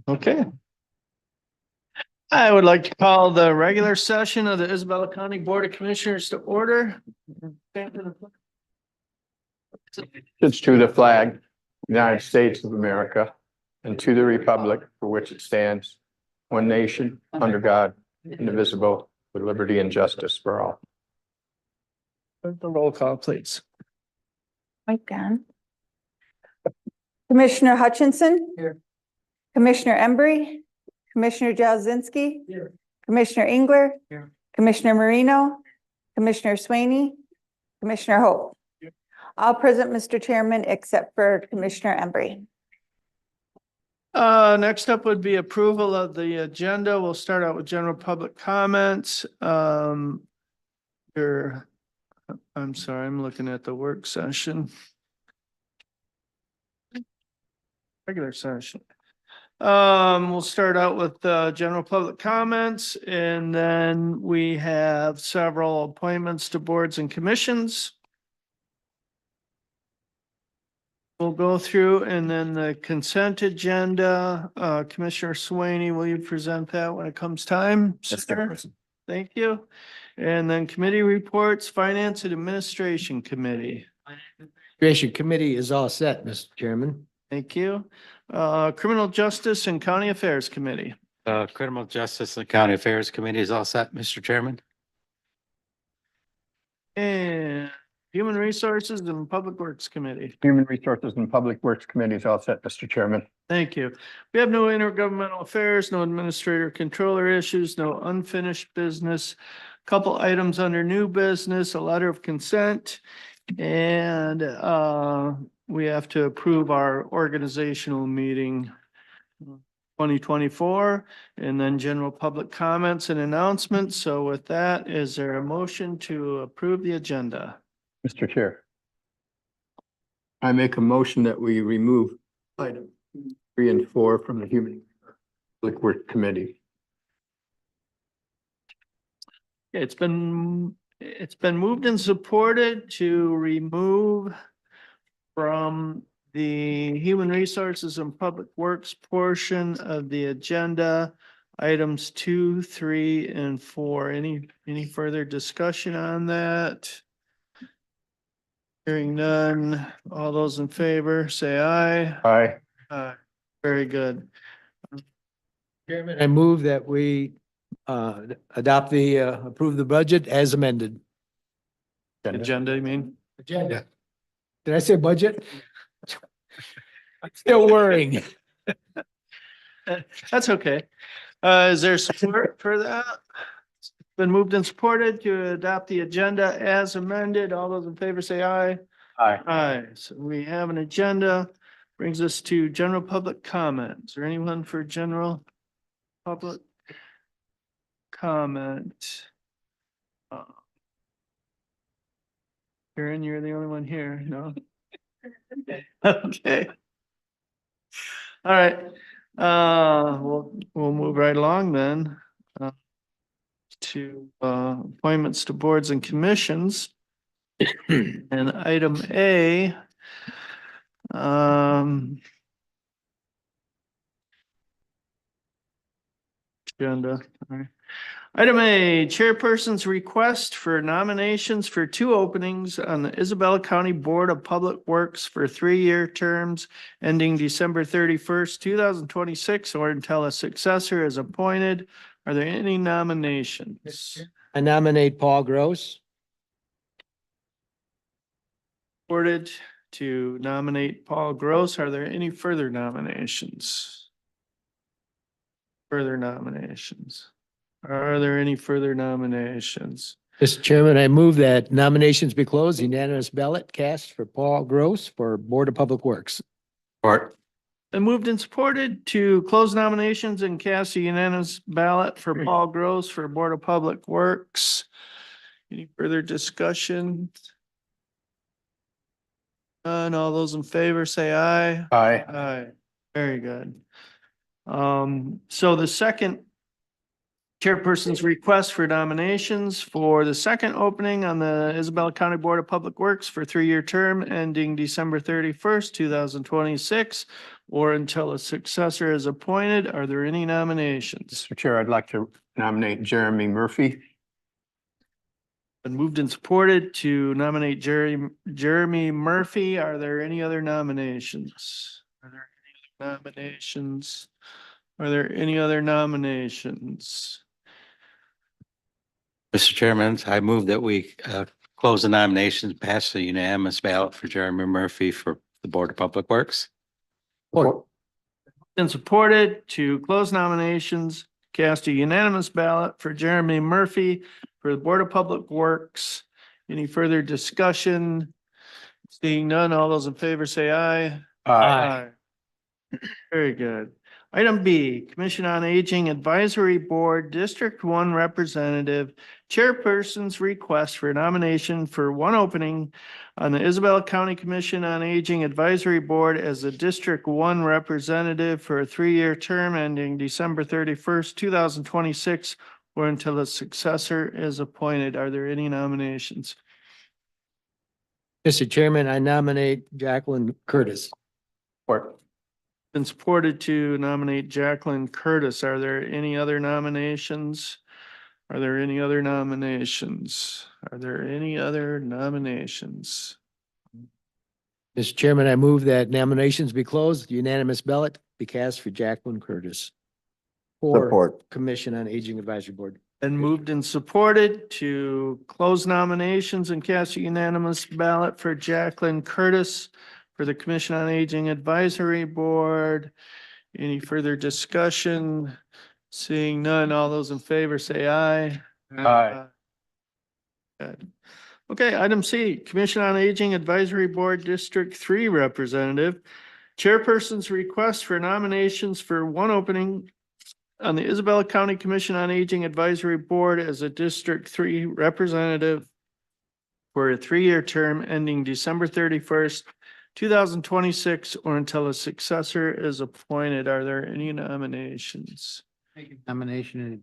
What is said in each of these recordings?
Okay. I would like to call the regular session of the Isabella County Board of Commissioners to order. It's to the flag, United States of America, and to the republic for which it stands, one nation, under God, indivisible, with liberty and justice for all. The roll call, please. Mike Gahn. Commissioner Hutchinson. Here. Commissioner Embry. Commissioner Jazinski. Here. Commissioner Engler. Here. Commissioner Marino. Commissioner Swaney. Commissioner Hope. Here. All present, Mr. Chairman, except for Commissioner Embry. Next up would be approval of the agenda. We'll start out with general public comments. I'm sorry, I'm looking at the work session. Regular session. We'll start out with general public comments, and then we have several appointments to boards and commissions. We'll go through, and then the consent agenda. Commissioner Swaney, will you present that when it comes time? Yes, sir? sir. Thank you. And then committee reports, Finance and Administration Committee. Administration Committee is all set, Mr. Chairman. Thank you. Criminal Justice and County Affairs Committee. Criminal Justice and County Affairs Committee is all set, Mr. Chairman. And Human Resources and Public Works Committee. Human Resources and Public Works Committee is all set, Mr. Chairman. Thank you. We have no intergovernmental affairs, no administrator controller issues, no unfinished business. Couple items under new business, a letter of consent, and we have to approve our organizational meeting 2024, and then general public comments and announcements. So with that, is there a motion to approve the agenda? Mr. Chair. I make a motion that we remove item 3 and 4 from the Human Public Works Committee. It's been moved and supported to remove from the Human Resources and Public Works portion of the agenda, items 2, 3, and 4. Any further discussion on that? Hearing none. All those in favor, say aye. Aye. Aye. Very good. Chairman, I move that we adopt approve the budget as amended. Agenda, you mean? Agenda. Did I say budget? I'm still worrying. That's okay. Is there support for that? It's been moved and supported to adopt the agenda as amended. All those in favor say aye. Aye. Aye. So we have an agenda. Brings us to general public comment. Is there anyone for general public comment? Karen, you're the only one here, no? Okay. All right. We'll move right along then. To appointments to boards and commissions. And item A. Agenda. All right. Item A, chairperson's request for nominations for 2 openings on the Isabella County Board of Public Works for 3-year terms ending December 31st, 2026, or until a successor is appointed. Are there any nominations? I nominate Paul Gross. Supported to nominate Paul Gross. Are there any further nominations? Further nominations? Are there any further nominations? Mr. Chairman, I move that nominations be closed, unanimous ballot cast for Paul Gross for Board of Public Works. Support. Been moved and supported to close nominations and cast a unanimous ballot for Paul Gross for Board of Public Works. Any further discussion? None. All those in favor say aye. Aye. Aye. Very good. So the second Chairperson's request for nominations for the second opening on the Isabella County Board of Public Works for three-year term ending December 31st, 2026, or until a successor is appointed. Are there any nominations? Mr. Chair, I'd like to nominate Jeremy Murphy. Been moved and supported to nominate Jeremy Murphy. Are there any other nominations? Are there any other nominations? Are there any other nominations? Mr. Chairman, I move that we close the nominations, pass the unanimous ballot for Jeremy Murphy for the Board of Public Works. Support. Been supported to close nominations, cast a unanimous ballot for Jeremy Murphy for the Board of Public Works. Any further discussion? Seeing none, all those in favor say aye. Aye. Very good. Item B, Commission on Aging Advisory Board, District One Representative, Chairperson's request for nomination for one opening on the Isabella County Commission on Aging Advisory Board as a District One representative for a three-year term ending December 31st, 2026, or until a successor is appointed. Are there any nominations? Mr. Chairman, I nominate Jacqueline Curtis. Support. Been supported to nominate Jacqueline Curtis. Are there any other nominations? Are there any other nominations? Are there any other nominations? Mr. Chairman, I move that nominations be closed, unanimous ballot be cast for Jacqueline Curtis. For Commission on Aging Advisory Board. Been moved and supported to close nominations and cast a unanimous ballot for Jacqueline Curtis for the Commission on Aging Advisory Board. Any further discussion? Seeing none, all those in favor say aye. Aye. Good. Okay, item C, Commission on Aging Advisory Board District Three Representative. Chairperson's request for nominations for one opening on the Isabella County Commission on Aging Advisory Board as a District Three representative for a three-year term ending December 31st, 2026, or until a successor is appointed. Are there any nominations? Make a nomination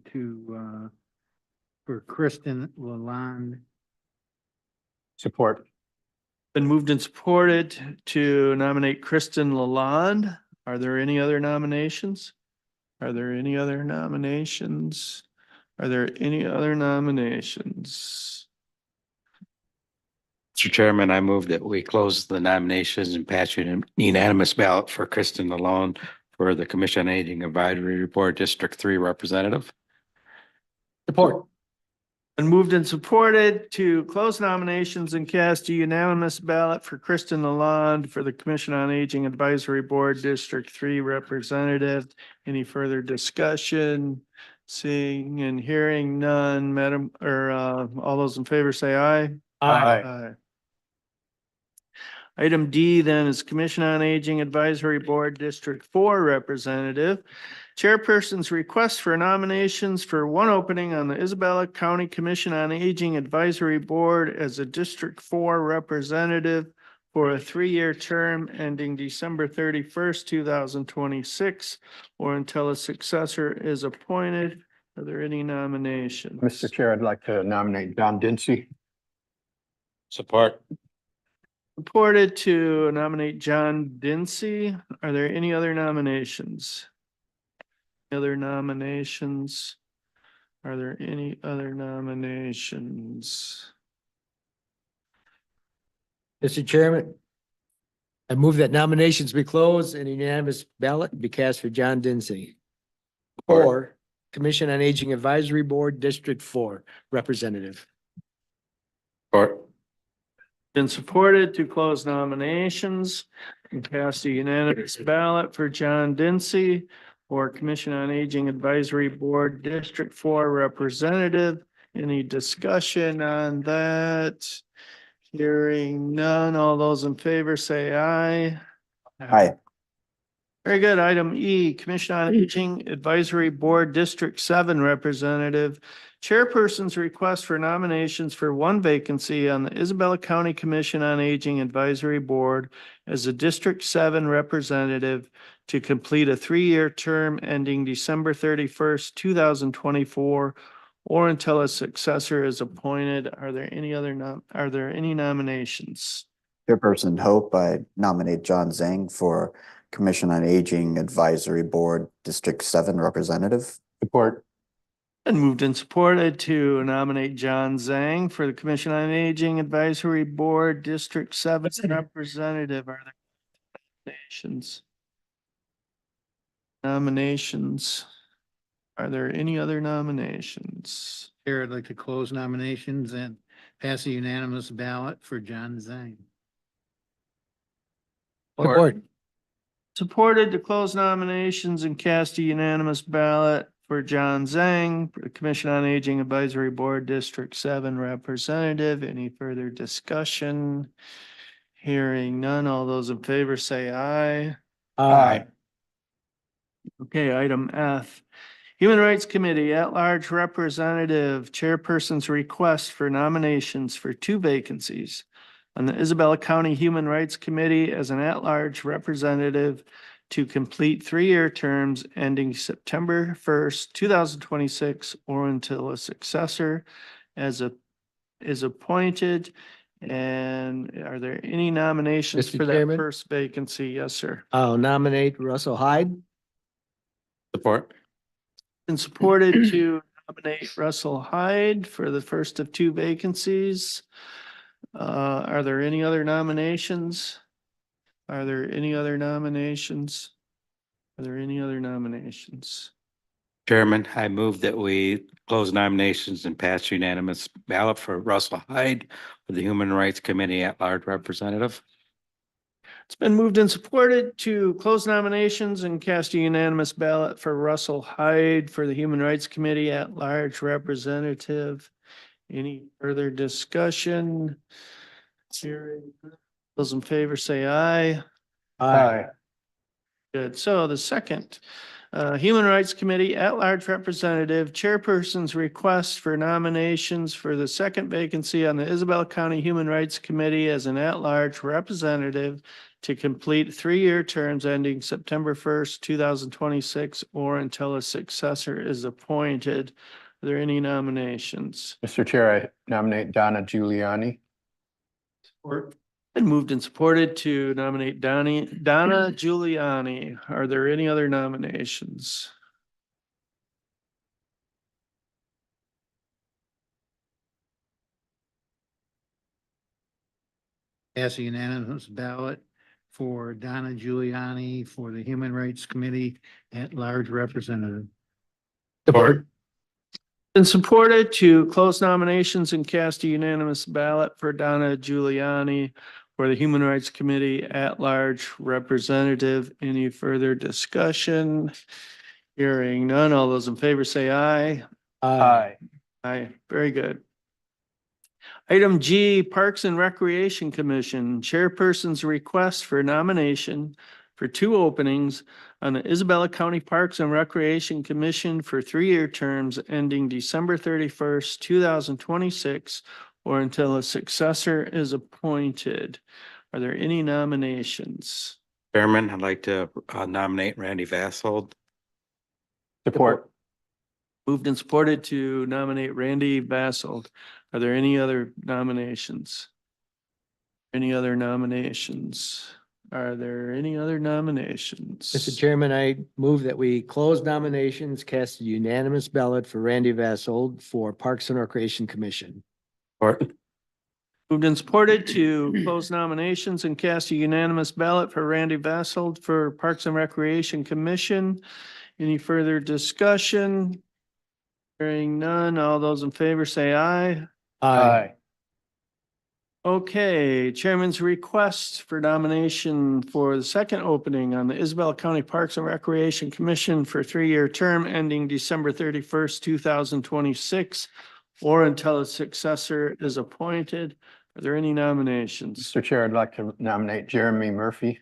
for Kristen Lalonde. Support. Been moved and supported to nominate Kristen Lalonde. Are there any other nominations? Are there any other nominations? Are there any other nominations? Mr. Chairman, I move that we close the nominations and pass unanimous ballot for Kristen Lalonde for the Commission on Aging Advisory Board District Three representative. Support. Been moved and supported to close nominations and cast a unanimous ballot for Kristen Lalonde for the Commission on Aging Advisory Board District Three representative. Any further discussion? Seeing and hearing none, all those in favor say aye. Aye. Item D then is Commission on Aging Advisory Board District Four representative. Chairperson's request for nominations for one opening on the Isabella County Commission on Aging Advisory Board as a District Four representative for a three-year term ending December 31st, 2026, or until a successor is appointed. Are there any nominations? Mr. Chair, I'd like to nominate John Dinsey. Support. Supported to nominate John Dinsey. Are there any other nominations? Other nominations? Are there any other nominations? Mr. Chairman, I move that nominations be closed and a unanimous ballot be cast for John Dinsey. For Commission on Aging Advisory Board District Four representative. Support. Been supported to close nominations and cast a unanimous ballot for John Dinsey for Commission on Aging Advisory Board District Four representative. Any discussion on that? Hearing none, all those in favor say aye. Aye. Very good. Item E, Commission on Aging Advisory Board District Seven representative. chairperson's request for nominations for one vacancy on the Isabella County Commission on Aging Advisory Board as a District 7 representative to complete a 3-year term ending December 31st, 2024, or until a successor is appointed. Are there any nominations? Chairperson Hope, I nominate John Zhang for Commission on Aging Advisory Board, District 7 Representative. Support. And moved and supported to nominate John Zhang for the Commission on Aging Advisory Board, District 7 Representative. Are there nominations? Nominations. Are there any other nominations? Chair, I'd like to close nominations and pass a unanimous ballot for John Zhang. Support. Supported to close nominations and cast a unanimous ballot for John Zhang for the Commission on Aging Advisory Board, District 7 Representative. Any further discussion? Hearing none. All those in favor say aye. Aye. Okay, item F. Human Rights Committee at-large representative chairperson's request for nominations for 2 vacancies on the Isabella County Human Rights Committee as an at-large representative to complete 3-year terms ending September 1st, 2026, or until a successor is appointed. And are there any nominations Mr. for that Chairman? first vacancy? Yes, sir. I'll nominate Russell Hyde. Support. And supported to nominate Russell Hyde for the first of 2 vacancies. Are there any other nominations? Are there any other nominations? Are there any other nominations? Chairman, I move that we close nominations and pass unanimous ballot for Russell Hyde for the Human Rights Committee at-large representative. It's been moved and supported to close nominations and cast a unanimous ballot for Russell Hyde for the Human Rights Committee at-large representative. Any further discussion? Hearing none. Those in favor say aye. Aye. Good. So the second, Human Rights Committee at-large representative chairperson's request for nominations for the second vacancy on the Isabella County Human Rights Committee as an at-large representative to complete 3-year terms ending September 1st, 2026, or until a successor is appointed. Are there any nominations? Mr. Chair, I nominate Donna Giuliani. Support. Been moved and supported to nominate Donna Giuliani. Are there any other nominations? Pass a unanimous ballot for Donna Giuliani for the Human Rights Committee at-large representative. Support. Been supported to close nominations and cast a unanimous ballot for Donna Giuliani for the Human Rights Committee at-large representative. Any further discussion? Hearing none. All those in favor say aye. Aye. Aye. Very good. Item G, Parks and Recreation Commission, chairperson's request for nomination for 2 openings on the Isabella County Parks and Recreation Commission for 3-year terms ending December 31st, 2026, or until a successor is appointed. Are there any nominations? Chairman, I'd like to nominate Randy Vassold. Support. Moved and supported to nominate Randy Vassold. Are there any other nominations? Any other nominations? Are there any other nominations? Mr. Chairman, I move that we close nominations, cast a unanimous ballot for Randy Vassold for Parks and Recreation Commission. Support. Moved and supported to close nominations and cast a unanimous ballot for Randy Vassold for Parks and Recreation Commission. Any further discussion? Hearing none. All those in favor say aye. Aye. Okay, Chairman's request for nomination for the second opening on the Isabella County Parks and Recreation Commission for 3-year term ending December 31st, 2026, or until a successor is appointed. Are there any nominations? Mr. Chair, I'd like to nominate Jeremy Murphy.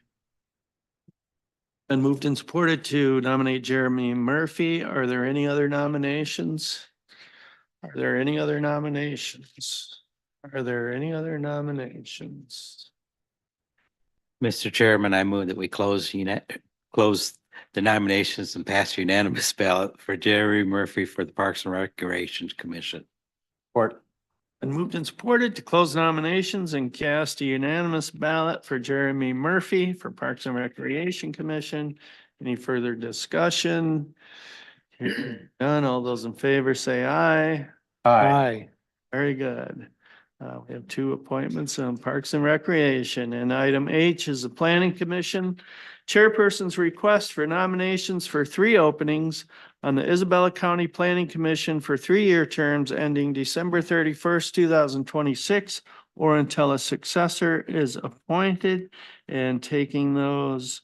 Been moved and supported to nominate Jeremy Murphy. Are there any other nominations? Are there any other nominations? Are there any other nominations? Mr. Chairman, I move that we close the nominations and pass unanimous ballot for Jerry Murphy for the Parks and Recreation Commission. Support. And moved and supported to close nominations and cast a unanimous ballot for Jeremy Murphy for Parks and Recreation Commission. Any further discussion? Hearing none, all those in favor say aye. Aye. Very good. We have two appointments on Parks and Recreation, and item H is the Planning Commission. Chairperson's request for nominations for three openings on the Isabella County Planning Commission for three-year terms ending December 31st, 2026, or until a successor is appointed. And taking those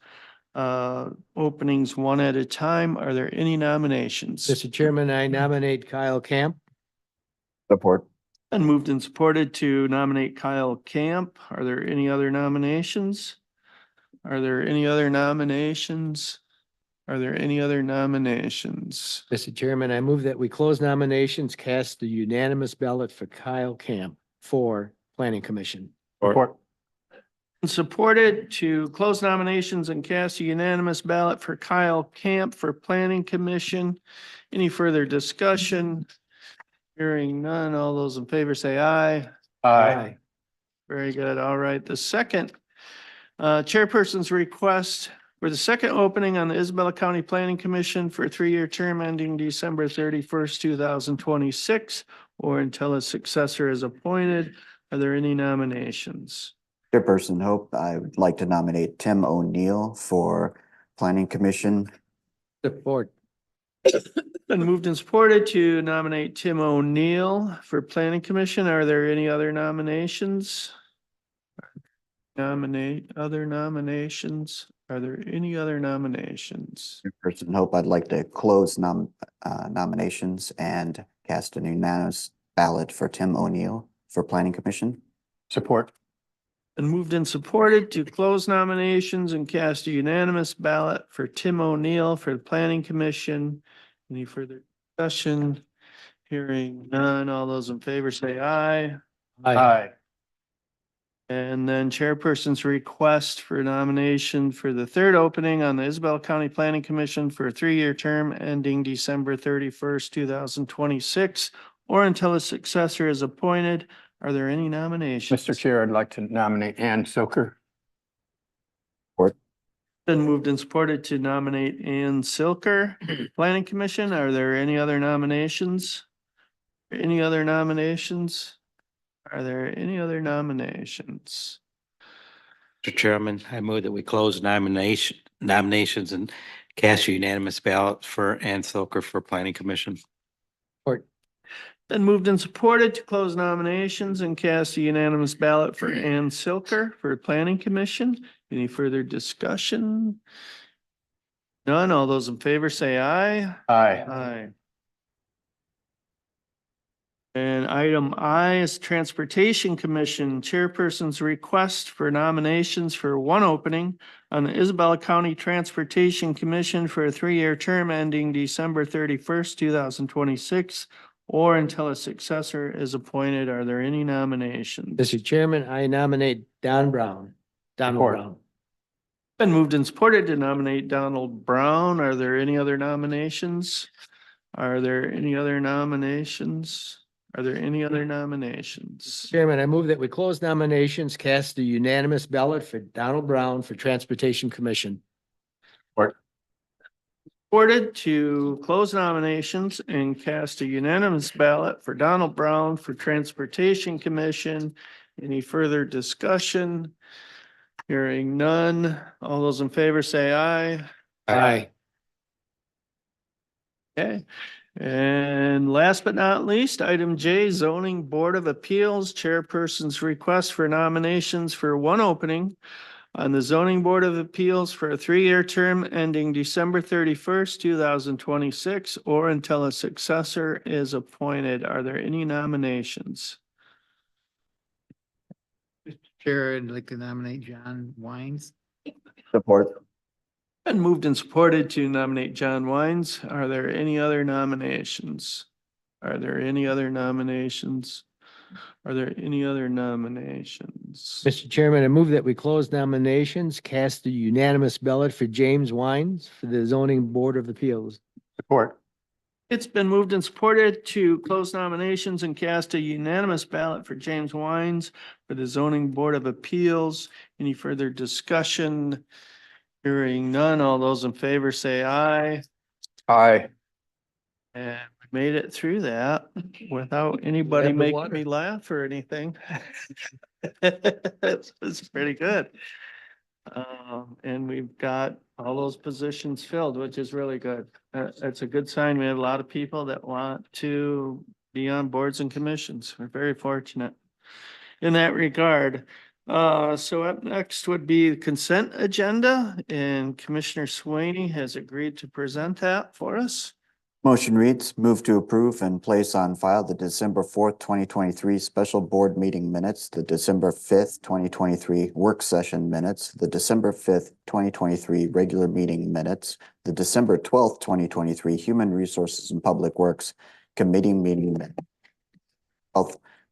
openings one at a time, are there any nominations? Mr. Chairman, I nominate Kyle Camp. Support. And moved and supported to nominate Kyle Camp. Are there any other nominations? Are there any other nominations? Are there any other nominations? Mr. Chairman, I move that we close nominations, cast the unanimous ballot for Kyle Camp for Planning Commission. Support. Supported to close nominations and cast a unanimous ballot for Kyle Camp for Planning Commission. Any further discussion? Hearing none, all those in favor say aye. Aye. Very good. All right. The second chairperson's request for the second opening on the Isabella County Planning Commission for a three-year term ending December 31st, 2026, or until a successor is appointed. Are there any nominations? Chairperson Hope, I would like to nominate Tim O'Neill for Planning Commission. Support. Been moved and supported to nominate Tim O'Neill for Planning Commission. Are there any other nominations? Nominate other nominations? Are there any other nominations? Chairperson Hope, I'd like to close nominations and cast a unanimous ballot for Tim O'Neill for Planning Commission. Support. And moved and supported to close nominations and cast a unanimous ballot for Tim O'Neill for the Planning Commission. Any further discussion? Hearing none, all those in favor say aye. Aye. And then chairperson's request for nomination for the third opening on the Isabella County Planning Commission for a three-year term ending December 31st, 2026, or until a successor is appointed. Are there any nominations? Mr. Chair, I'd like to nominate Ann Silker. Been moved and supported to nominate Ann Silker, Planning Commission. Are there any other nominations? Any other nominations? Are there any other nominations? Mr. Chairman, I move that we close nominations and cast a unanimous ballot for Ann Silker for Planning Commission. Support. Been moved and supported to close nominations and cast a unanimous ballot for Ann Silker for Planning Commission. Any further discussion? None. All those in favor say aye. Aye. Aye. And item I is Transportation Commission Chairperson's request for nominations for one opening on the Isabella County Transportation Commission for a three-year term ending December 31st, 2026, or until a successor is appointed. Are there any nominations? Mr. Chairman, I nominate Donald Brown. Been moved and supported to nominate Donald Brown. Are there any other nominations? Are there any other nominations? Are there any other nominations? Chairman, I move that we close nominations, cast a unanimous ballot for Donald Brown for Transportation Commission. Supported to close nominations and cast a unanimous ballot for Donald Brown for Transportation Commission. Any further discussion? Hearing none. All those in favor say aye. Aye. Okay. And last but not least, item J, Zoning Board of Appeals Chairperson's request for nominations for one opening on the Zoning Board of Appeals for a three-year term ending December 31st, 2026, or until a successor is appointed. Are there any nominations? Mr. Chair, I'd like to nominate John Wines. Support. Been moved and supported to nominate John Wines. Are there any other nominations? Are there any other nominations? Are there any other nominations? Mr. Chairman, I move that we close nominations, cast a unanimous ballot for James Wines for the zoning board of appeals. Support. It's been moved and supported to close nominations and cast a unanimous ballot for James Wines for the zoning board of appeals. Any further discussion? Hearing none, all those in favor say aye. Aye. And we made it through that without anybody have the making water. me laugh or anything. It's pretty good. And we've got all those positions filled, which is really good. That's a good sign. We have a lot of people that want to be on boards and commissions. We're very fortunate in that regard. So up next would be the consent agenda, and Commissioner Swaney has agreed to present that for us. Motion reads, move to approve and place on file the December 4th, 2023 special board meeting minutes, the December 5th, 2023 work session minutes, the December 5th, 2023 regular meeting minutes, the December 12th, 2023 Human Resources and Public Works Committee meeting minutes.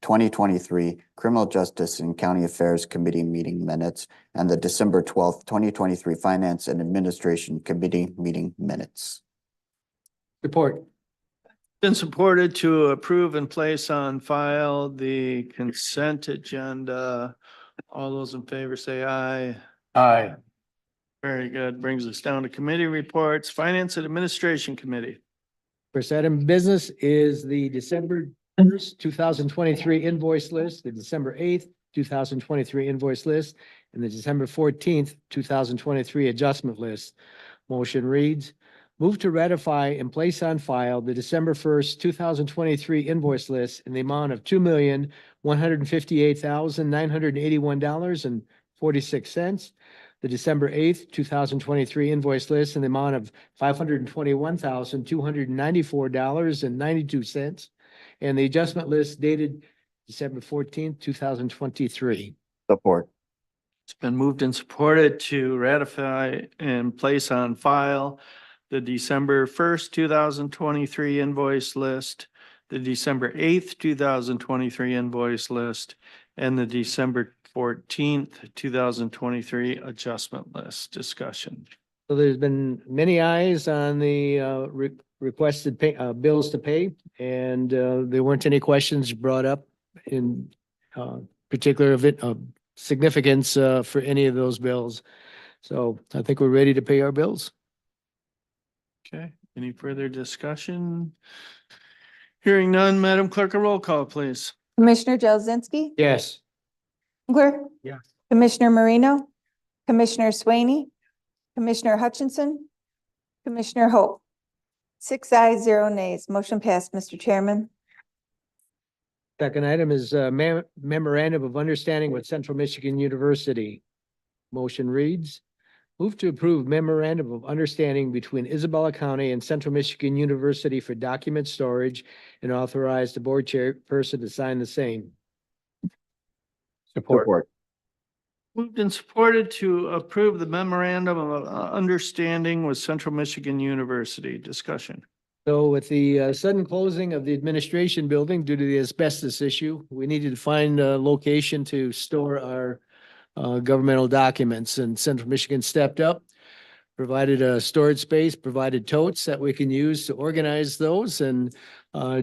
2023 Criminal Justice and County Affairs Committee meeting minutes, and the December 12th, 2023 Finance and Administration Committee meeting minutes. Support. Been supported to approve and place on file the consent agenda. All those in favor say aye. Aye. Very good. Brings us down to committee reports. Finance and Administration Committee. First item of business is the December 1st, 2023 invoice list, the December 8th, 2023 invoice list, and the December 14th, 2023 adjustment list. Motion reads, move to ratify and place on file the December 1st, 2023 invoice list in the amount of $2,158,981.46. The December 8th, 2023 invoice list in the amount of $521,294.92. And the adjustment list dated December 14th, 2023. Support. It's been moved and supported to ratify and place on file the December 1st, 2023 invoice list, the December 8th, 2023 invoice list, and the December 14th, 2023 adjustment list. Discussion. So there's been many ayes on the requested bills to pay, and there weren't any questions brought up in particular of significance for any of those bills. So I think we're ready to pay our bills. Okay, any further discussion? Hearing none, Madam Clerk, a roll call, please. Commissioner Jelzzinski, Yes. Winkler. Yes. Commissioner Marino, Commissioner Swaney, Commissioner Hutchinson, Commissioner Hope. 6 ayes, 0 nays. Motion passed, Mr. Chairman. Second item is memorandum of understanding with Central Michigan University. Motion reads, move to approve memorandum of understanding between Isabella County and Central Michigan University for document storage and authorize the board chairperson to sign the same. Support. Moved and supported to approve the memorandum of understanding with Central Michigan University. Discussion. So with the sudden closing of the administration building due to the asbestos issue, we needed to find a location to store our governmental documents, and Central Michigan stepped up, provided a storage space, provided totes that we can use to organize those, and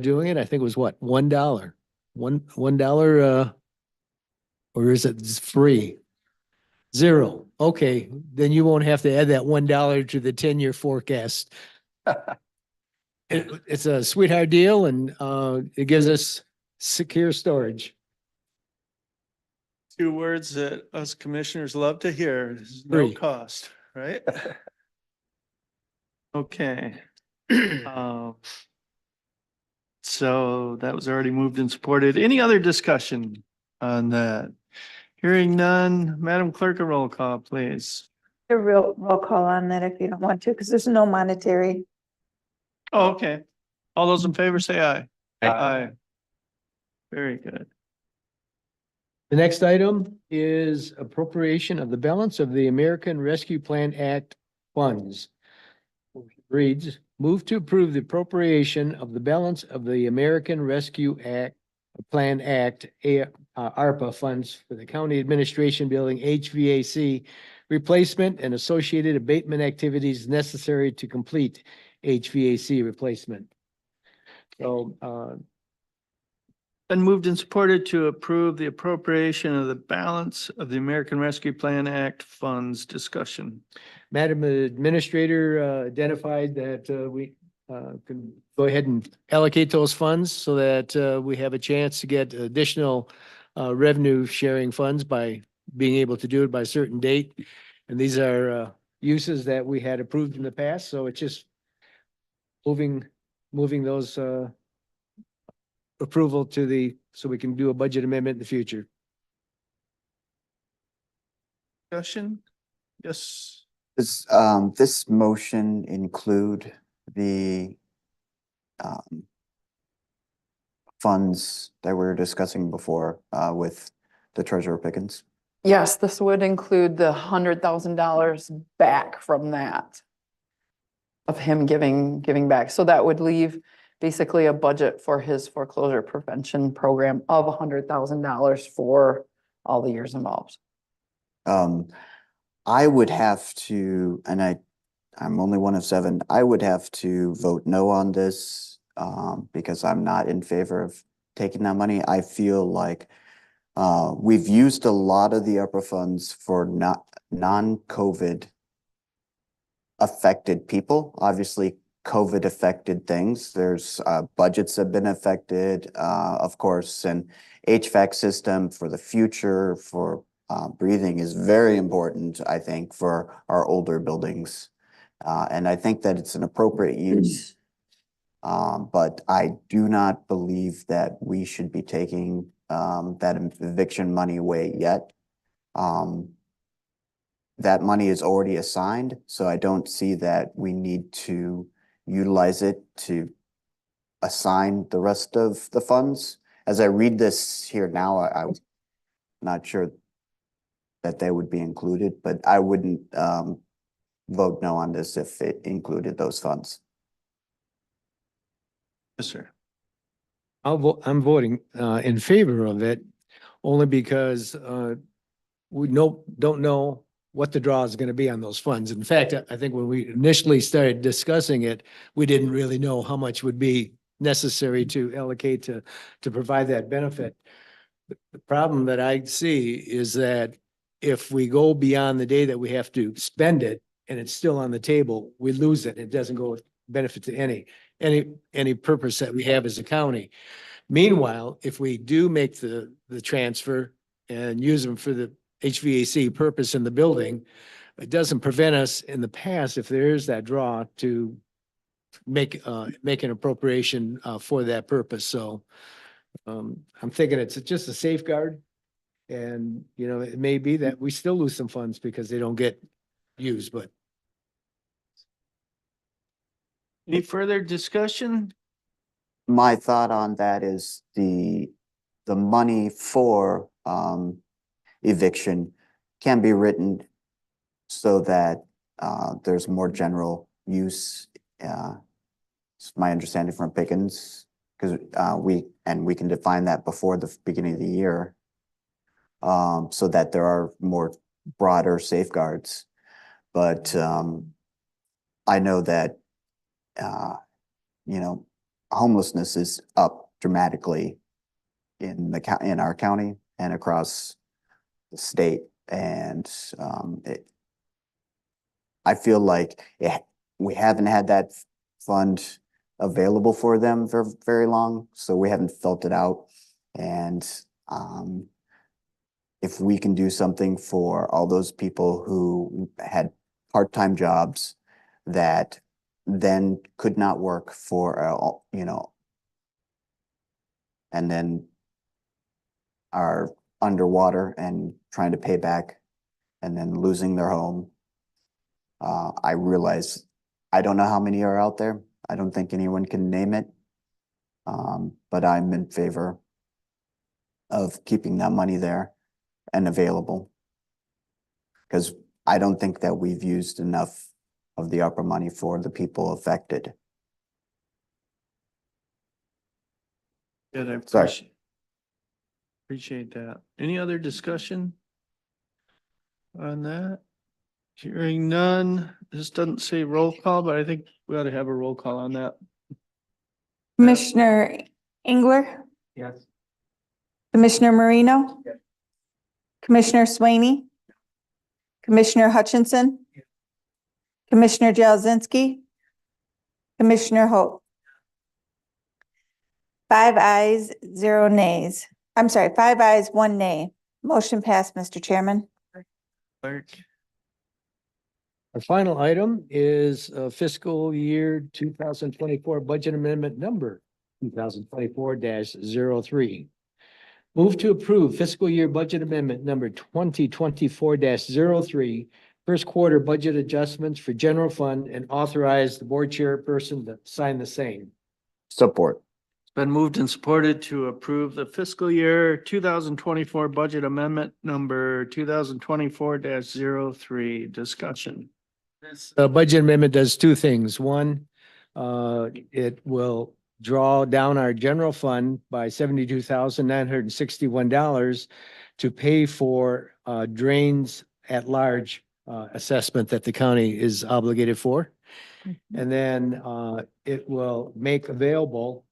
doing it, I think it was what, $1, $1, or is it free? 0. Okay, then you won't have to add that $1 to the 10-year forecast. It's a sweetheart deal, and it gives us secure storage. 2 words that us commissioners love to hear. There's no Free. cost, right? Okay. So that was already moved and supported. Any other discussion on that? Hearing none, Madam Clerk, a roll call, please. A real roll call on that if you don't want to, because there's no monetary. Oh, okay. All those in favor say aye. Aye. Very good. The next item is appropriation of the balance of the American Rescue Plan Act funds. Reads, Move to approve the appropriation of the balance of the American Rescue Act, Plan Act, ARPA funds for the county administration building HVAC replacement and associated abatement activities necessary to complete HVAC replacement. So, Been moved and supported to approve the appropriation of the balance of the American Rescue Plan Act funds. Discussion. Madam Administrator identified that we can go ahead and allocate those funds so that we have a chance to get additional revenue sharing funds by being able to do it by a certain date. And these are uses that we had approved in the past, so it's just moving those approval to so we can do a budget amendment in the future. Discussion? Yes. This motion include the funds that we were discussing before with the Treasurer Pickens? Yes, this would include the $100,000 back from that of him giving back. So that would leave basically a budget for his foreclosure prevention program of $100,000 for all the years involved. I would have to, and I'm only one of seven, I would have to vote no on this because I'm not in favor of taking that money. I feel like we've used a lot of the ARPA funds for non-COVID affected people. Obviously, COVID affected things. There's budgets have been affected, of course, and HVAC system for the future for breathing is very important, I think, for our older buildings. And I think that it's an appropriate use. But I do not believe that we should be taking that eviction money away yet. That money is already assigned, so I don't see that we need to utilize it to assign the rest of the funds. As I read this here now, I'm not sure that they would be included, but I wouldn't vote no on this if it included those funds. Yes, sir. I'm voting in favor of it only because we don't know what the draw is going to be on those funds. In fact, I think when we initially started discussing it, we didn't really know how much would be necessary to allocate to provide that benefit. The problem that I see is that if we go beyond the day that we have to spend it and it's still on the table, we lose it. It doesn't go with benefit to any purpose that we have as a county. Meanwhile, if we do make the transfer and use them for the HVAC purpose in the building, it doesn't prevent us in the past, if there is that draw, to make an appropriation for that purpose. So I'm thinking it's just a safeguard. And, you know, it may be that we still lose some funds because they don't get used, but. Any further discussion? My thought on that is the money for eviction can be written so that there's more general use. It's my understanding from Pickens, because we can define that before the beginning of the year, so that there are more broader safeguards. But I know that you know, homelessness is up dramatically in our county and across the state, and I feel like we haven't had that fund available for them for very long, so we haven't felt it out. And if we can do something for all those people who had part-time jobs that then could not work for, you know, and then are underwater and trying to pay back and then losing their home. I realize I don't know how many are out there. I don't think anyone can name it. But I'm in favor of keeping that money there and available. Because I don't think that we've used enough of the ARPA money for the people affected. Good, I Sorry. appreciate that. Any other discussion on that? Hearing none, this doesn't say roll call, but I think we ought to have a roll call on that. Commissioner Engler, Yes. Commissioner Marino, Commissioner Swaney, Commissioner Hutchinson, Commissioner Jazinski, Commissioner Hope. 5 ayes, 0 nays. I'm sorry, 5 ayes, 1 nay. Motion passed, Mr. Chairman. Clerk. Our final item is fiscal year 2024 budget amendment number 2024-03. Move to approve fiscal year budget amendment number 2024-03, first quarter budget adjustments for general fund, and authorize the board chairperson to sign the same. Support. It's been moved and supported to approve the fiscal year 2024 budget amendment number 2024-03. Discussion. This budget amendment does two things. One, it will draw down our general fund by $72,961 to pay for drains at large assessment that the county is obligated for. And then it will make available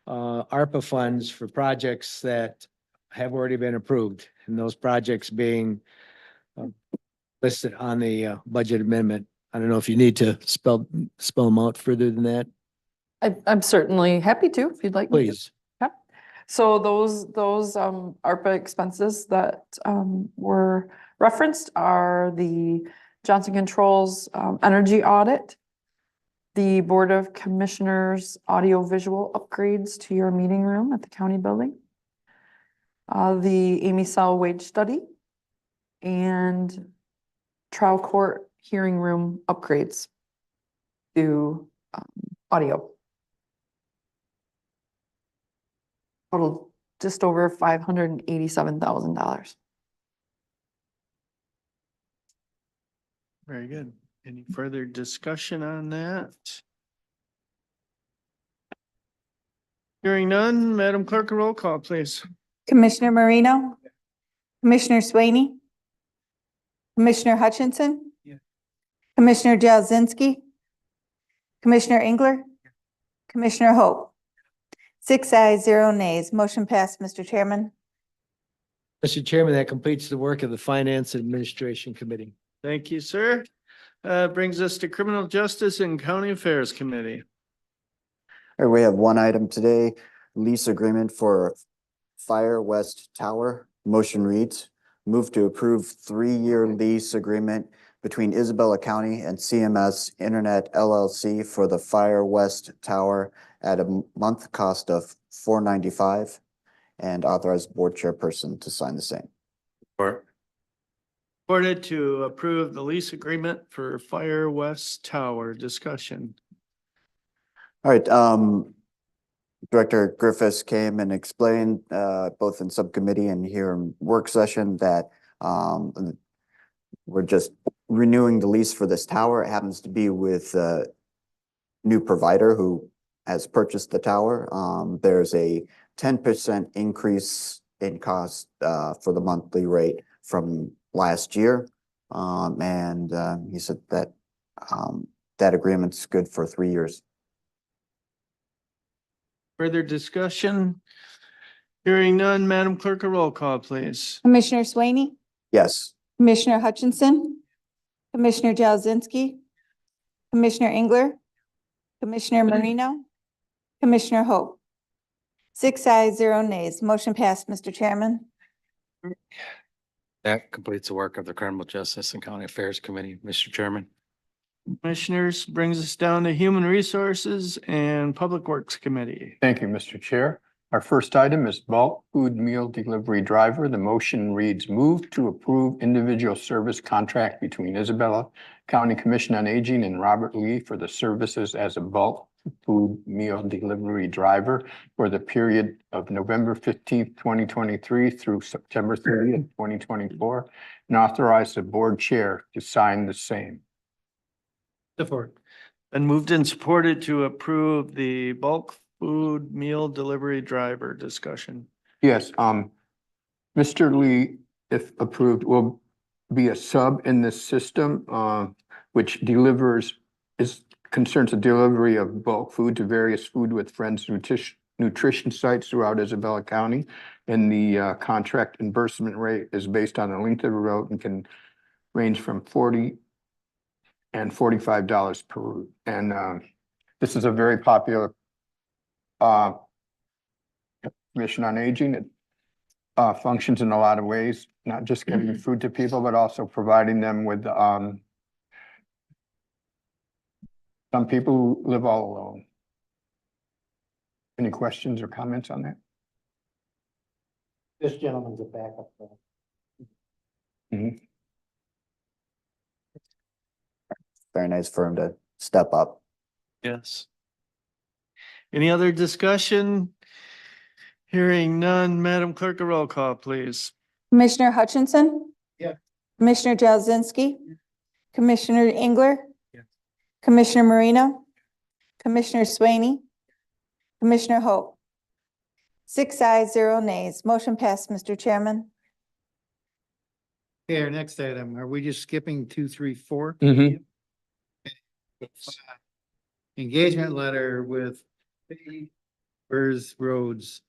ARPA funds for projects that have already been approved, and those projects being listed on the budget amendment. I don't know if you need to spell them out further than that, I'm certainly happy to, if you'd like. me to. please. So those ARPA expenses that were referenced are the Johnson Controls energy audit, the Board of Commissioners audio-visual upgrades to your meeting room at the county building, the Amy Sell wage study, and trial court hearing room upgrades to audio. Total just over $587,000. Very good. Any further discussion on that? Hearing none, Madam Clerk, a roll call, please. Commissioner Marino, Commissioner Swaney, Commissioner Hutchinson, Commissioner Jazinski, Commissioner Engler, Commissioner Hope. 6 ayes, 0 nays. Motion passed, Mr. Chairman. Mr. Chairman, that completes the work of the Finance and Administration Committee. Thank you, sir. Brings us to Criminal Justice and County Affairs Committee. All right, we have one item today, lease agreement for Fire West Tower. Motion reads, move to approve 3-year lease agreement between Isabella County and CMS Internet LLC for the Fire West Tower at a month cost of $495, and authorize board chairperson to sign the same. Supported to approve the lease agreement for Fire West Tower. Discussion. All right, Director Griffiths came and explained, both in subcommittee and here in work session, that we're just renewing the lease for this tower. It happens to be with a new provider who has purchased the tower. There's a 10% increase in cost for the monthly rate from last year. And he said that that agreement's good for 3 years. Further discussion? Hearing none, Madam Clerk, a roll call, please. Commissioner Swaney, Yes. Commissioner Hutchinson, Commissioner Jazinski, Commissioner Engler, Commissioner Marino, Commissioner Hope. 6 ayes, 0 nays. Motion passed, Mr. Chairman. That completes the work of the Criminal Justice and County Affairs Committee, Mr. Chairman. Commissioners, brings us down to Human Resources and Public Works Committee. Thank you, Mr. Chair. Our first item is bulk food meal delivery driver. The motion reads, move to approve individual service contract between Isabella County Commission on Aging and Robert Lee for the services as a bulk food meal delivery driver for the period of November 15th, 2023 through September 30th, 2024, and authorize the board chair to sign the same. Support. Been moved and supported to approve the bulk food meal delivery driver discussion. Yes, Mr. Lee, if approved, will be a sub in this system, which concerns the delivery of bulk food to various Food with Friends nutrition sites throughout Isabella County. And the contract reimbursement rate is based on the length of the route and can range from $40 and $45 per route. And this is a very popular Commission on Aging. It functions in a lot of ways, not just giving food to people, but also providing them with some people who live all alone. Any questions or comments on that? This gentleman's a backup. Very nice for him to step up. Yes. Any other discussion? Hearing none, Madam Clerk, a roll call, please. Commissioner Hutchinson? Yeah. Commissioner Jazinski? Commissioner Engler? Yeah. Commissioner Marino? Commissioner Swaney? Commissioner Hope? 6 ayes, 0 nays. Motion passed, Mr. Chairman. Okay, our next item, are we just skipping 2, 3, 4? Engagement letter with Burrs Roads.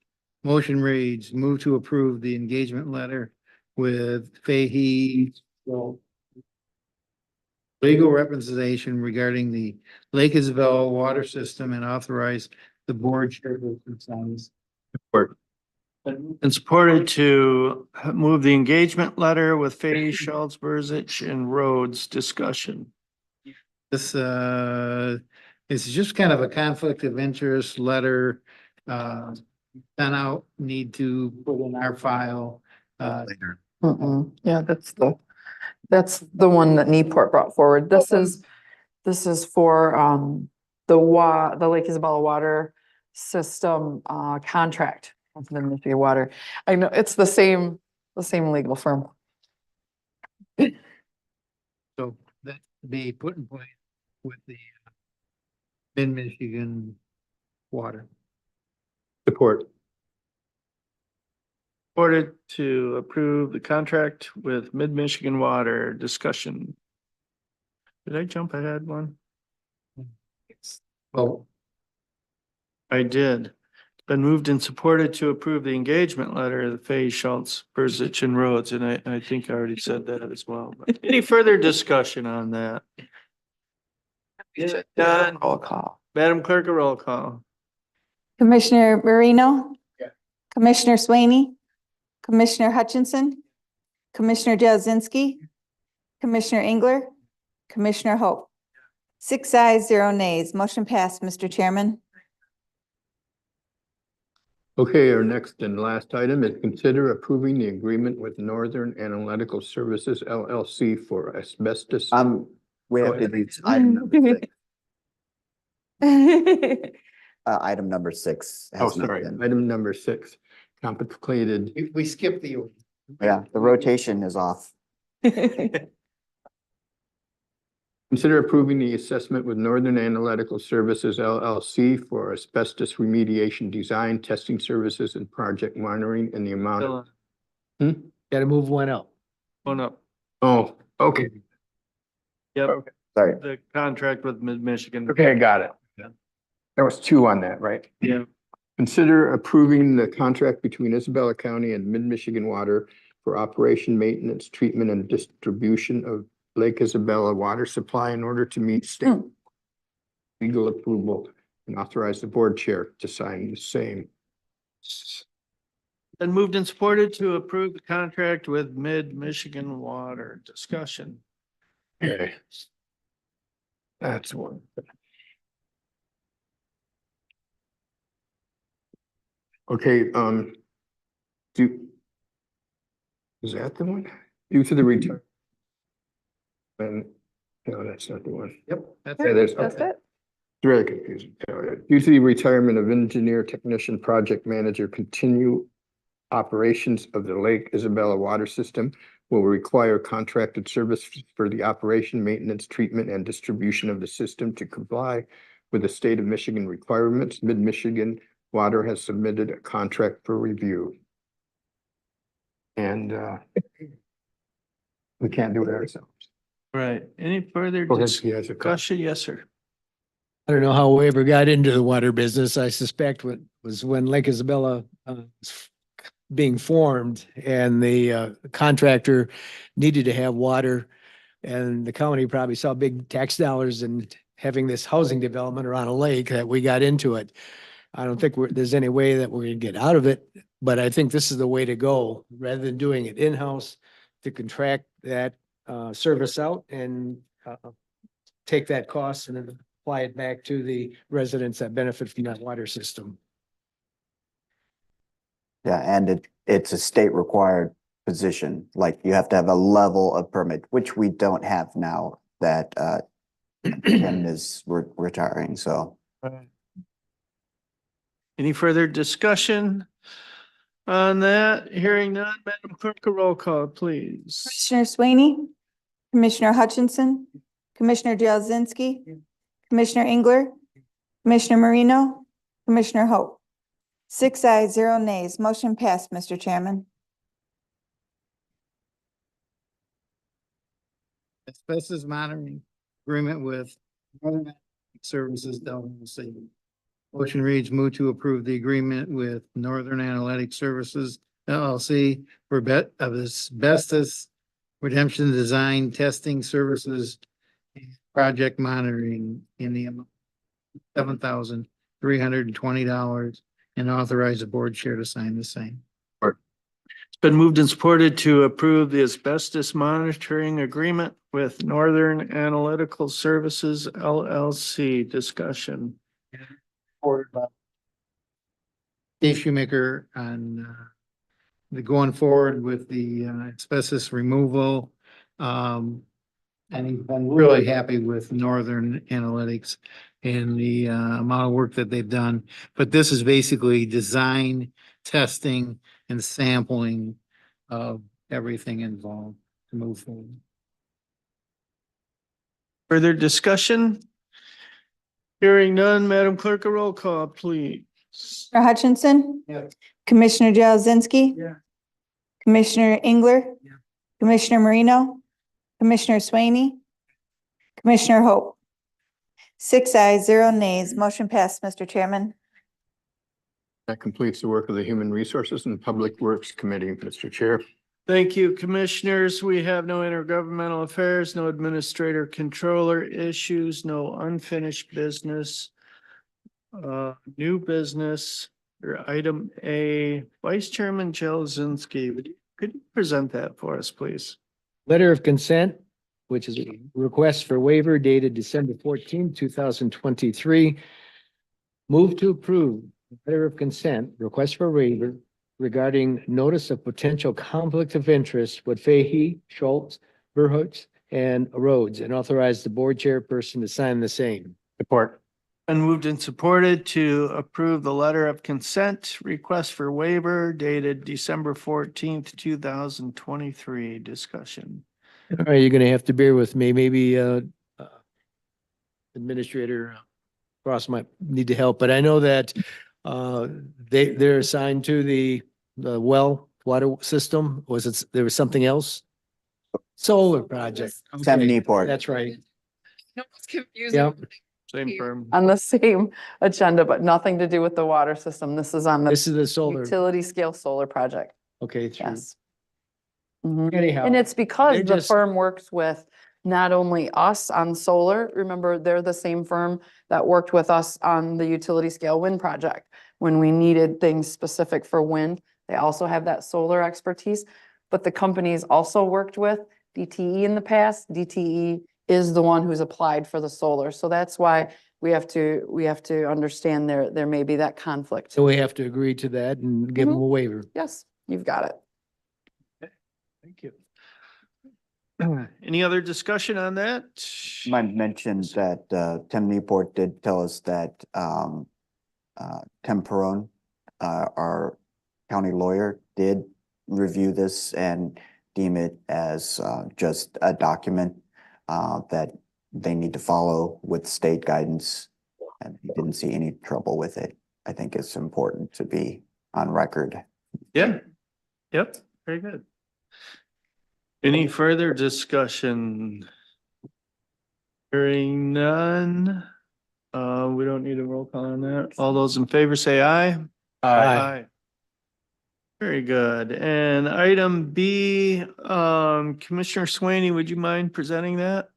Motion reads, move to approve the engagement letter with Fahey. Legal representation regarding the Lake Isabel water system and authorize the board chair to sign. And supported to move the engagement letter with Fahey, Schultz, Burzich, and Rhodes discussion. This is just kind of a conflict of interest letter. Sent out, need to put in our file. Yeah, that's the one that Newport brought forward. This is for the Lake Isabella water system contract with the Michigan Water. I know it's the same legal firm. So that be put in place with the Mid-Michigan Water. Support. Supported to approve the contract with Mid-Michigan Water discussion. Did I jump ahead one? Well, I did. It's been moved and supported to approve the engagement letter of the Fahey, Schultz, Burzich, and Rhodes, and I think I already said that as well. But any further discussion on that? Done. Roll call. Madam Clerk, a roll call. Commissioner Marino? Yeah. Commissioner Swaney? Commissioner Hutchinson? Commissioner Jazinski? Commissioner Engler? Commissioner Hope? 6 ayes, 0 nays. Motion passed, Mr. Chairman. Okay, our next and last item is consider approving the agreement with Northern Analytical Services LLC for asbestos. We Go have to ahead. do item number 6. Item number 6. Oh, has not sorry, been- item number 6, complicated. we skipped the. Yeah, the rotation is off. Consider approving the assessment with Northern Analytical Services LLC for asbestos remediation design, testing services, and project monitoring in the amount of. Gotta move one out. One up. Oh, okay. Yep, Sorry. the contract with Mid-Michigan. Okay, got it. Yeah. There was 2 on that, right? Yeah. Consider approving the contract between Isabella County and Mid-Michigan Water for operation, maintenance, treatment, and distribution of Lake Isabella water supply in order to meet state legal approval and authorize the board chair to sign the same. Then moved and supported to approve the contract with Mid-Michigan Water discussion. Okay. That's one. Okay, is that the one? Due to the return. And, no, that's not the one. Yep, that's Yeah, there's, That's okay. it. It's really confusing. Due to the retirement of engineer, technician, project manager, continue operations of the Lake Isabella water system will require contracted service for the operation, maintenance, treatment, and distribution of the system to comply with the state of Michigan requirements. Mid-Michigan Water has submitted a contract for review. And we can't do it ourselves. Right. Any further Go ahead, he has a comment. discussion? Yes, sir. I don't know how we ever got into the water business. I suspect what was when Lake Isabella was being formed and the contractor needed to have water. And the county probably saw big tax dollars in having this housing development around a lake that we got into it. I don't think there's any way that we're gonna get out of it, but I think this is the way to go, rather than doing it in-house, to contract that service out and take that cost and then apply it back to the residents that benefit from that water system. Yeah, and it's a state required position, like you have to have a level of permit, which we don't have now that Tim is retiring, so. Any further discussion on that? Hearing none, Madam Clerk, a roll call, please. Commissioner Swaney, Commissioner Hutchinson, Commissioner Jazinski, Commissioner Engler, Commissioner Marino, Commissioner Hope. 6 ayes, 0 nays. Motion passed, Mr. Chairman. Asbestos monitoring agreement with Northern Services LLC. Motion reads, move to approve the agreement with Northern Analytic Services LLC for of asbestos redemption design testing services and project monitoring in the amount of $7,320 and authorize the board chair to sign the same. It's been moved and supported to approve the asbestos monitoring agreement with Northern Analytical Services LLC. Discussion. Dave Shoemaker on the going forward with the asbestos removal. And he's been really happy with Northern Analytics and the amount of work that they've done. But this is basically design, testing, and sampling of everything involved to move forward. Further discussion? Hearing none, Madam Clerk, a roll call, please. Commissioner Hutchinson. Yes. Commissioner Jazinski. Yeah. Commissioner Engler. Yeah. Commissioner Marino. Commissioner Swaney. Commissioner Hope. 6 ayes, 0 nays. Motion passed, Mr. Chairman. That completes the work of the Human Resources and Public Works Committee, Mr. Chair. Thank you, commissioners. We have no intergovernmental affairs, no administrator controller issues, no unfinished business. New business or item A, Vice Chairman Jelzinski, could you present that for us, please? Letter of consent, which is a request for waiver dated December 14, 2023. Move to approve letter of consent, request for waiver regarding notice of potential conflict of interest with Fahey, Schultz, Verhoots, and Rhodes, and authorize the board chairperson to sign the same. Support. And moved and supported to approve the letter of consent request for waiver dated December 14th, 2023. Discussion. All right, you're gonna have to bear with me. Maybe Administrator Cross might need to help, but I know that they're assigned to the water system. There was something else? Solar project. Tim Okay, Newport. that's right. It's confusing. Yep. Same firm. On the same agenda, but nothing to do with the water system. This is on the This is the solar. utility scale solar project. Okay, through. Yes. Mhm. Anyhow. And it's because they the just- firm works with not only us on solar, remember, they're the same firm that worked with us on the utility scale wind project. When we needed things specific for wind, they also have that solar expertise. But the companies also worked with DTE in the past. DTE is the one who's applied for the solar. So that's why we have to understand there may be that conflict. So we have to agree to that and give them a waiver. Yes, you've got it. Thank you. Any other discussion on that? Might mention that Tim Newport did tell us that Tim Perone, our county lawyer, did review this and deem it as just a document that they need to follow with state guidance. and he didn't see any trouble with it. I think it's important to be on record. Yeah. Yep, very good. Any further discussion? Hearing none. We don't need a roll call on that. All those in favor say aye. Aye. Very good. And item B, Commissioner Swaney, would you mind presenting that?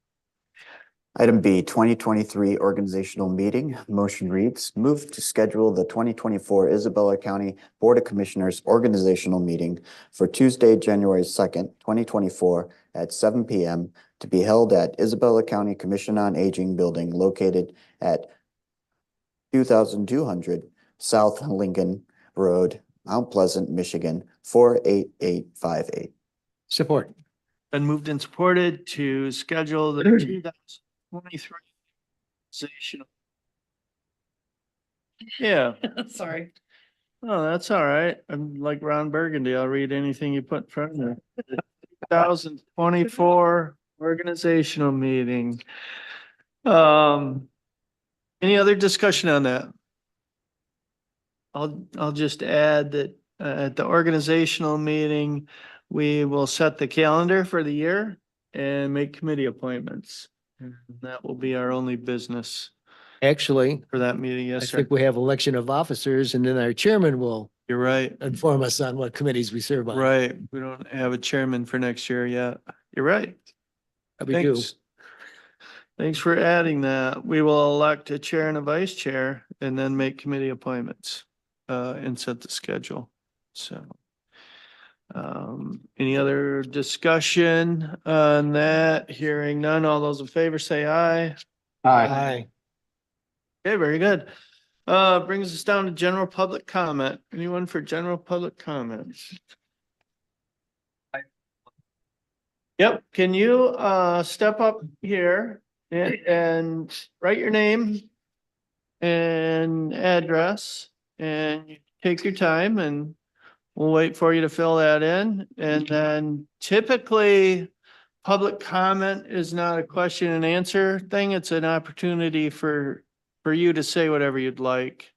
Item B, 2023 organizational meeting. Motion reads, move to schedule the 2024 Isabella County Board of Commissioners organizational meeting for Tuesday, January 2nd, 2024 at 7 p.m. to be held at Isabella County Commission on Aging building located at 2200 South Lincoln Road, Mount Pleasant, Michigan, 48858. Support. Been moved and supported to schedule the 2023 organizational. Yeah, Sorry. oh, that's all right. I'm like Ron Burgundy. I'll read anything you put in front of me. 2024 organizational meeting. Any other discussion on that? I'll just add that at the organizational meeting, we will set the calendar for the year and make committee appointments. And that will be our only business Actually, for that meeting. I Yes, sir. think we have election of officers and then our chairman will You're right. inform us on what committees we serve on. Right. We don't have a chairman for next year yet. You're right. We do. Thanks. Thanks for adding that. We will elect a chair and a vice chair and then make committee appointments and set the schedule. So any other discussion on that? Hearing none, all those in favor say aye. Aye. Okay, very good. Brings us down to general public comment. Anyone for general public comments? Yep, can you step up here and write your name and address and take your time and we'll wait for you to fill that in. And then typically public comment is not a question and answer thing. It's an opportunity for you to say whatever you'd like.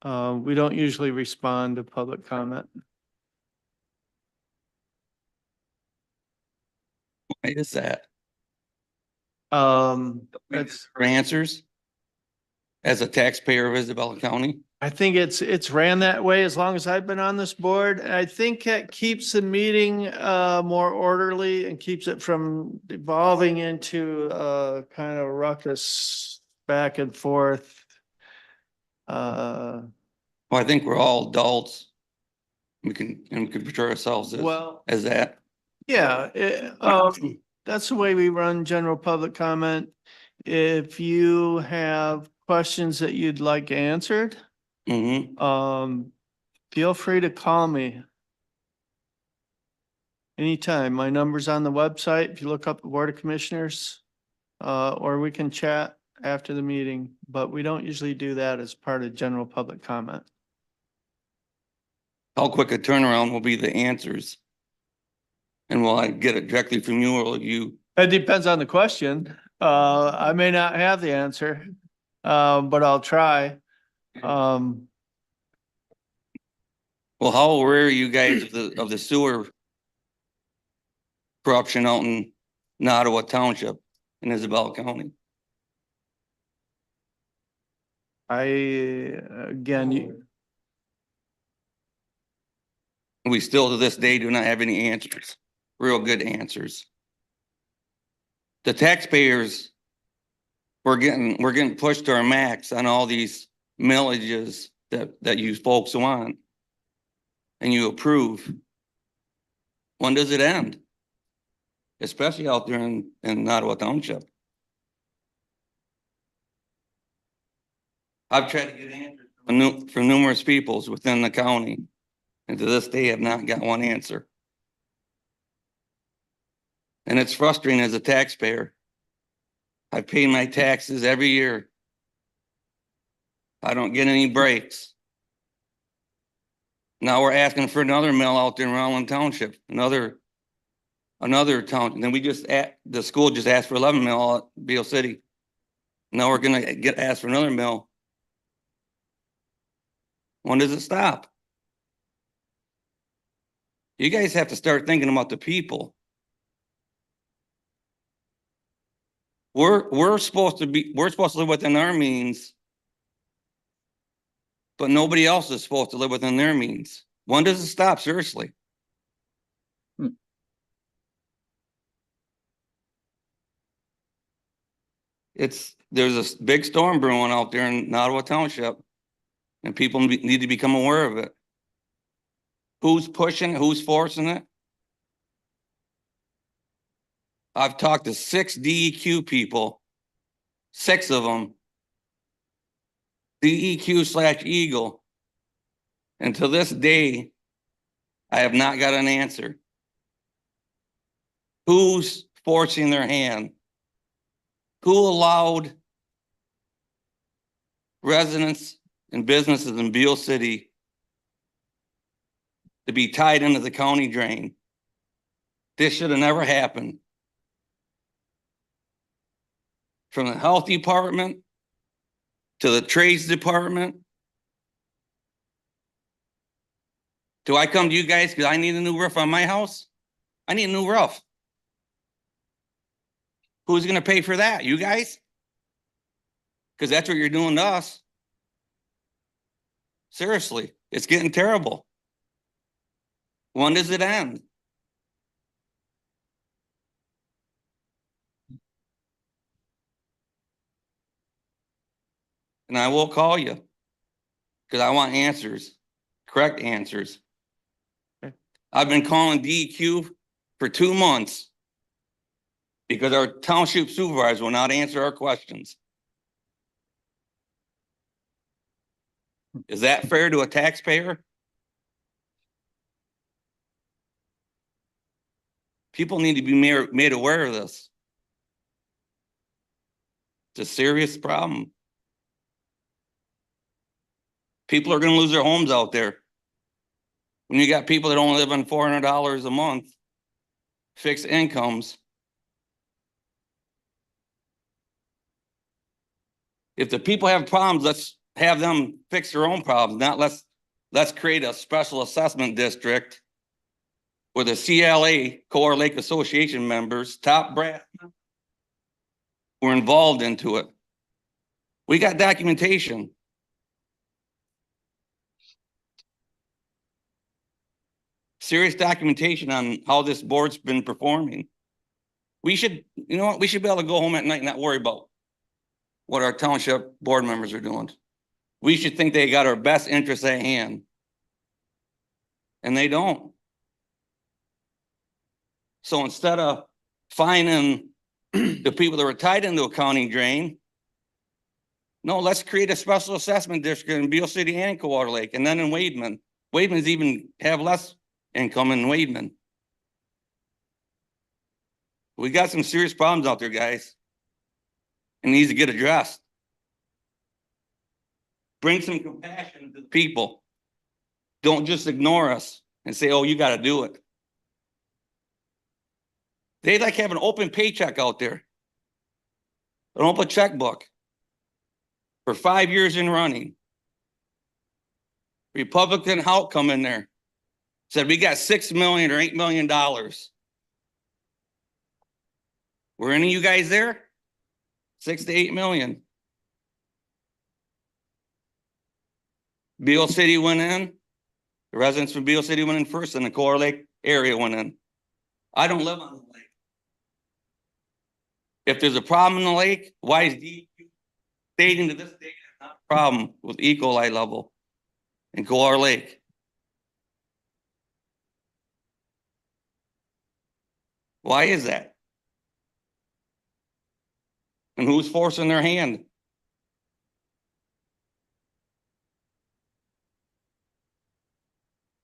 We don't usually respond to public comment. Why is that? That's, For answers? As a taxpayer of Isabella County? I think it's ran that way as long as I've been on this board. I think it keeps the meeting more orderly and keeps it from evolving into kind of ruckus back and forth. Well, I think we're all adults. We can portray ourselves Well, as that. yeah, that's the way we run general public comment. If you have questions that you'd like answered, feel free to call me anytime. My number's on the website. If you look up the Board of Commissioners, or we can chat after the meeting, but we don't usually do that as part of general public comment. How quick a turnaround will be the answers? And will I get it directly from you or will you? It depends on the question. I may not have the answer, but I'll try. Well, how aware are you guys of the sewer corruption out in Nottawa Township in Isabella County? Again, We still to this day do not have any answers, real good answers. The taxpayers, we're getting pushed to our max on all these millages that you folks want. And you approve. When does it end? Especially out there in Nottawa Township. I've tried to get answers from numerous peoples within the county. And to this day, have not got one answer. And it's frustrating as a taxpayer. I pay my taxes every year. I don't get any breaks. Now we're asking for another mill out there in Rowland Township, another town. And then the school just asked for 11 mill at Beale City. Now we're gonna get asked for another mill. When does it stop? You guys have to start thinking about the people. We're supposed to live within our means. But nobody else is supposed to live within their means. When does it stop? Seriously. There's a big storm brewing out there in Ottawa Township. And people need to become aware of it. Who's pushing it? Who's forcing it? I've talked to 6 DEQ people, 6 of them, DEQ/Eagle. And to this day, I have not got an answer. Who's forcing their hand? Who allowed residents and businesses in Beale City to be tied into the county drain? This should have never happened. From the health department to the trades department. Do I come to you guys because I need a new roof on my house? I need a new roof. Who's going to pay for that? You guys? Because that's what you're doing to us. Seriously, it's getting terrible. When does it end? And I will call you because I want answers, correct answers. I've been calling DEQ for 2 months because our township supervisor will not answer our questions. Is that fair to a taxpayer? People need to be made aware of this. It's a serious problem. People are going to lose their homes out there. When you got people that only live on $400 a month, fixed incomes. If the people have problems, let's have them fix their own problems. Not let's create a special assessment district where the CLA, Core Lake Association members, top brass, were involved into it. We got documentation. Serious documentation on how this board's been performing. We should, you know what? We should be able to go home at night and not worry about what our township board members are doing. We should think they got our best interests at hand. And they don't. So instead of fining the people that were tied into a county drain, no, let's create a special assessment district in Beale City and Cowater Lake, and then in Wademan. Wademan's even have less income in Wademan. We got some serious problems out there, guys. It needs to get addressed. Bring some compassion to the people. Don't just ignore us and say, oh, you got to do it. They like have an open paycheck out there. An open checkbook. For 5 years in running. Republican House come in there. Said we got $6 million or $8 million. Were any of you guys there? 6 to 8 million. Beale City went in. The residents from Beale City went in first, and the Coeur Lake area went in. I don't live on the lake. If there's a problem in the lake, why is DEQ stating to this day there's not a problem with E. coli level in Coeur Lake? Why is that? And who's forcing their hand?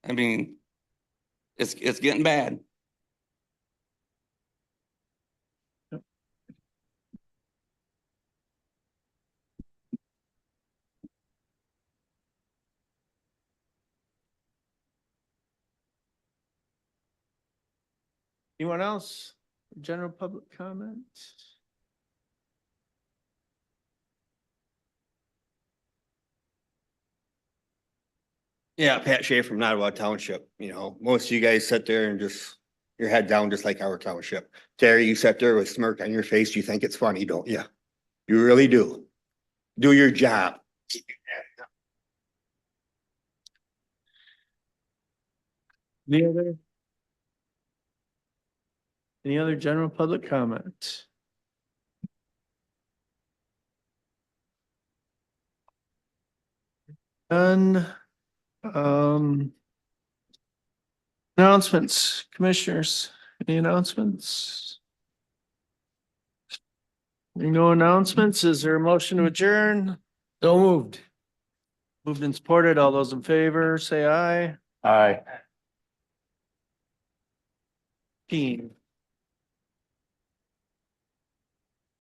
I mean, it's getting bad. Anyone else? General public comments? Yeah, Pat Shea from Nottawa Township, most of you guys sit there and just, your head down just like our township. Terry, you sit there with a smirk on your face, you think it's funny, don't you? You really do. Do your job. Any other? Any other general public comment? None. Announcements, commissioners, any announcements? No announcements. Is there a motion to adjourn? So moved. Moved and supported. All those in favor, say aye. Aye. Keen.